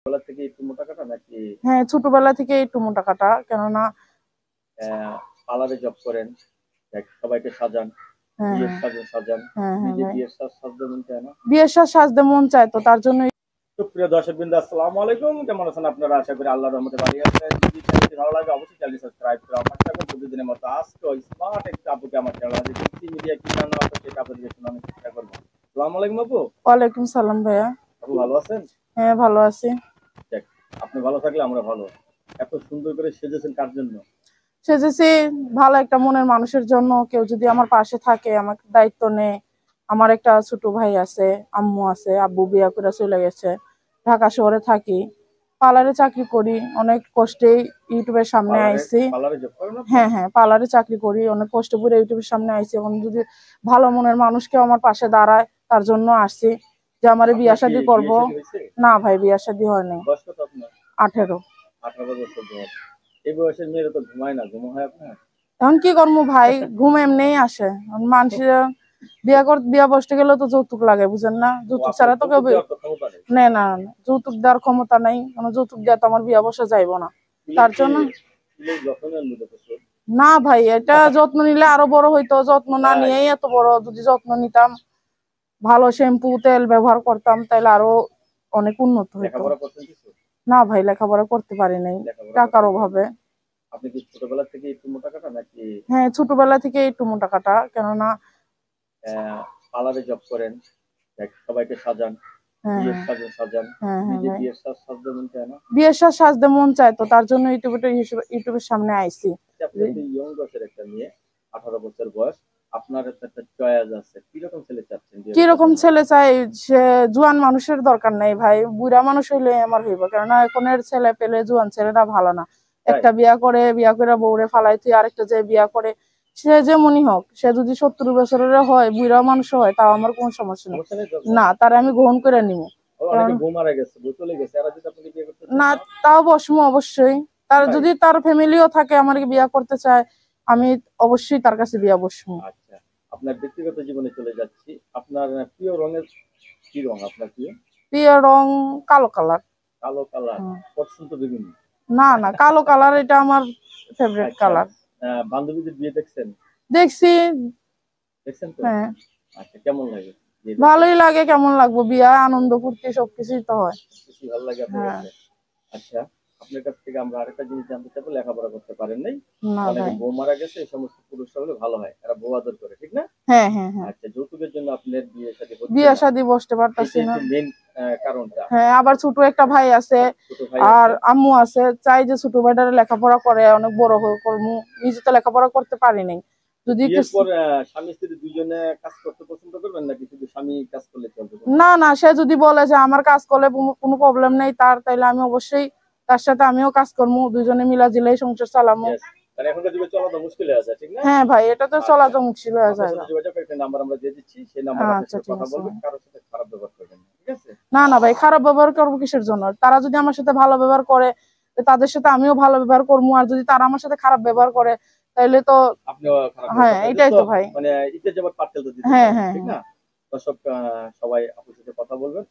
ছোটবেলা থেকে একটু মোটা কাটা নাকি হ্যাঁ, ছোটবেলা থেকে একটু মোটা কাটা, কেননা পার্লারে জব করেন, সবাইকে সাজান, হ্যাঁ বিয়ের হ্যাঁ সাজে সাজান, হ্যাঁ হ্যাঁ নিজে ভাই, বিয়ের সাজ সাজতে মন চায় না? বিয়ের সাজ সাজতে মন চায়, তো তার জন্য। সুপ্রিয় দর্শকবৃন্দ, আসসালামু আলাইকুম। কেমন আছেন আপনারা? আশা করি আল্লাহর রহমতে ভালো আছেন। যদি চ্যানেলটি ভালো লাগে অবশ্যই চ্যানেলটি সাবস্ক্রাইব করে আমার পাশে থাকুন। প্রতিদিনের মতো আজকে স্মার্ট একটা আপুকে আমার চ্যানেল আছে ডিসি মিডিয়া কি জানো আছে সেটা আপনাদের শোনানোর চেষ্টা করবো। আসসালামু আলাইকুম আপু। ওয়ালাইকুম সালাম ভাইয়া। আপু ভালো আছেন? হ্যাঁ, ভালো আছি। যাক, আপনি ভালো থাকলে আমরা ভালো। এত সুন্দর করে সেজেছেন কার জন্য? সেজেছি ভালো একটা মনের মানুষের জন্য, কেউ যদি আমার পাশে থাকে, আমার দায়িত্ব নেয়। আমার একটা ছোট ভাই আছে, আম্মু আছে, আব্বু বিয়া করে চলে গেছে, ঢাকা শহরে থাকি, পার্লারে চাকরি করি, অনেক কষ্টে ইউটিউবের সামনে পার্লারে আইছি। পার্লারে জব করেন আপনি? হ্যাঁ হ্যাঁ, পার্লারে চাকরি করি, অনেক কষ্ট করে ইউটিউবের সামনে আইছি, এবং যদি ভালো মনের মানুষ কেউ আমার পাশে দাঁড়ায়, তার জন্য আসছি যে আমার বিয়া আপনার কি শাদী বিয়ে করবো। শাদী হয়েছে? না ভাই, বিয়া শাদী হয়নি। বয়স কত আপনার? 18। 18 বছর বয়স। এই বয়সের মেয়েরা তো ঘুমায় না, ঘুম হয় আপনার? এখন কি করবো ভাই, ঘুম এমনিই আসে। মানুষের বিয়া বসতে গেলে তো যৌতুক লাগে, বুঝেন না? ও যৌতুক আপনার ছাড়া তো কেউ যৌতুক দেওয়ার তো ক্ষমতা নেই? নেয় না, না, যৌতুক দেওয়ার ক্ষমতা নাই, কোনো যৌতুক দেওয়া তো আমার বিয়া বসা যাইবো না, তার জন্য। যত্ন নেন মূলত প্রচুর? না ভাই, এটা যত্ন নিলে আরো বড় হইতো, যত্ন না তাই? নিয়েই এত বড়। যদি যত্ন নিতাম, ভালো শ্যাম্পু তেল ব্যবহার করতাম, তাহলে আরো অনেক উন্নত হইতো। লেখাপড়া করছেন কিছু? না ভাই, লেখাপড়া করতে পারি নাই, লেখাপড়া টাকার করতে পারেন অভাবে। না? আপনি কি ছোটবেলা থেকে একটু মোটা কাটা নাকি হ্যাঁ, ছোটবেলা থেকে একটু মোটা কাটা, কেননা পার্লারে জব করেন, সবাইকে সাজান, হ্যাঁ বিয়ের হ্যাঁ সাজে সাজান, হ্যাঁ হ্যাঁ নিজে ভাই, বিয়ের সাজ সাজতে মন চায় না? বিয়ের সাজ সাজতে মন চায়, তো তার জন্য ইউটিউবের সামনে আইছি। আপনি তো ইয়ং বয়সের একটা মেয়ে, 18 বছর বয়স, আপনার তো একটা চয়েস আছে, কিরকম ছেলে চাচ্ছেন বিয়ে করার কিরকম জন্য? ছেলে চাই? সে জোয়ান মানুষের দরকার নেই ভাই, বুড়া মানুষ হইলে আমার হইব, কেননা এখনের ছেলে পেলে জোয়ান ছেলেটা ভালো না। তাই? একটা বিয়া করে বউরে ফালাই তুই আরেকটা যে বিয়া করে, সে যেমনই হোক, সে যদি 70 বছরের হয়, বুড়া মানুষ হয়, তাও আমার কোনো সমস্যা নেই। সমস্যা নেই তো না, আপনার? তার আমি গ্রহণ করে নিব। কারণ অনেকে বউ মারা গেছে, বউ চলে গেছে, এরা যদি আপনাকে বিয়ে করতে চান না, না? তাও বসমু অবশ্যই। তার তাই? যদি তার ফ্যামিলিও থাকে, আমাকে বিয়া করতে চায়, আমি অবশ্যই তার কাছে বিয়া বসমু। আচ্ছা, আপনার ব্যক্তিগত জীবনে চলে যাচ্ছি। আপনার প্রিয় রঙের কি রং আপনার প্রিয়? প্রিয় রং কালো কালার। কালো কালার? পছন্দ বেগুনি? না না, কালো কালার এটা আমার ফেভারিট আচ্ছা, কালার। বান্ধবীদের বিয়ে দেখছেন? দেখছি। দেখছেন তো? হ্যাঁ, আচ্ছা, কেমন লাগে বিয়ে দেখে? ভালোই লাগে, কেমন লাগবো, বিয়া আনন্দ ফুর্তি সবকিছুই তো হয়। বেশি ভালো লাগে আপনার হ্যাঁ। কাছে? আচ্ছা, আপনার কাছ থেকে আমরা আরেকটা জিনিস জানতে চাবো, লেখাপড়া করতে পারেন নাই, না অনেকে ভাই। বউ মারা গেছে, এই সমস্ত পুরুষরা হলে ভালো হয়, এরা বউ আদর করে, ঠিক না? হ্যাঁ হ্যাঁ হ্যাঁ, আচ্ছা, যৌতুকের জন্য আপনার বিয়ে শাদী হচ্ছে বিয়া না, শাদী বসতে পারতাছি সেটাই না। তো মেন কারণটা। হ্যাঁ, আবার ছোট একটা ভাই আছে, ছোট ভাই আর আছে? আম্মু আছে, চাই যে ছোট ভাইটারে লেখাপড়া করে অনেক বড় হোক, করমু। নিজে তো লেখাপড়া করতে পারি নাই, তো যদি বিয়ের কিছু। পর স্বামী স্ত্রী দুজনে কাজ করতে পছন্দ করবেন নাকি শুধু স্বামী কাজ করলে চলবে না কোনটা? না, সে যদি বলে যে আমার কাজ করলে কোনো প্রবলেম নেই তার, তাইলে আমি অবশ্যই তার সাথে আমিও কাজ করবো, দুজনে মিলা জিলাই সংসার চালামু। ইয়েস। কারণ এখনকার যুগে চলা তো মুশকিল হয়ে আছে, ঠিক না? হ্যাঁ ভাই, এটা তো চলা আচ্ছা, তো মুশকিল হয়ে আপনার যায়। সাথে যোগাযোগ একটা নাম্বার আমরা দিয়ে দিচ্ছি, সেই নাম্বার আপনার আচ্ছা, সাথে ঠিক কথা আছে বলবেন, ভাই। কারোর সাথে খারাপ ব্যবহার করবেন না, ঠিক আছে? না না ভাই, খারাপ ব্যবহার করবো কিসের জন্য? তারা যদি আমার সাথে ভালো ব্যবহার করে, তো তাদের সাথে আমিও ভালো ব্যবহার করবো, আর যদি তারা আমার সাথে খারাপ ব্যবহার করে, তাইলে তো। আপনিও খারাপ হ্যাঁ, ব্যবহার করেন, এটা এটাই তো তো ভাই। মানে ইটের যেমন পাটকেল তো দিতে হ্যাঁ চায় না, হ্যাঁ ঠিক হ্যাঁ। না? দর্শক, সবাই আপনার সাথে কথা বলবেন।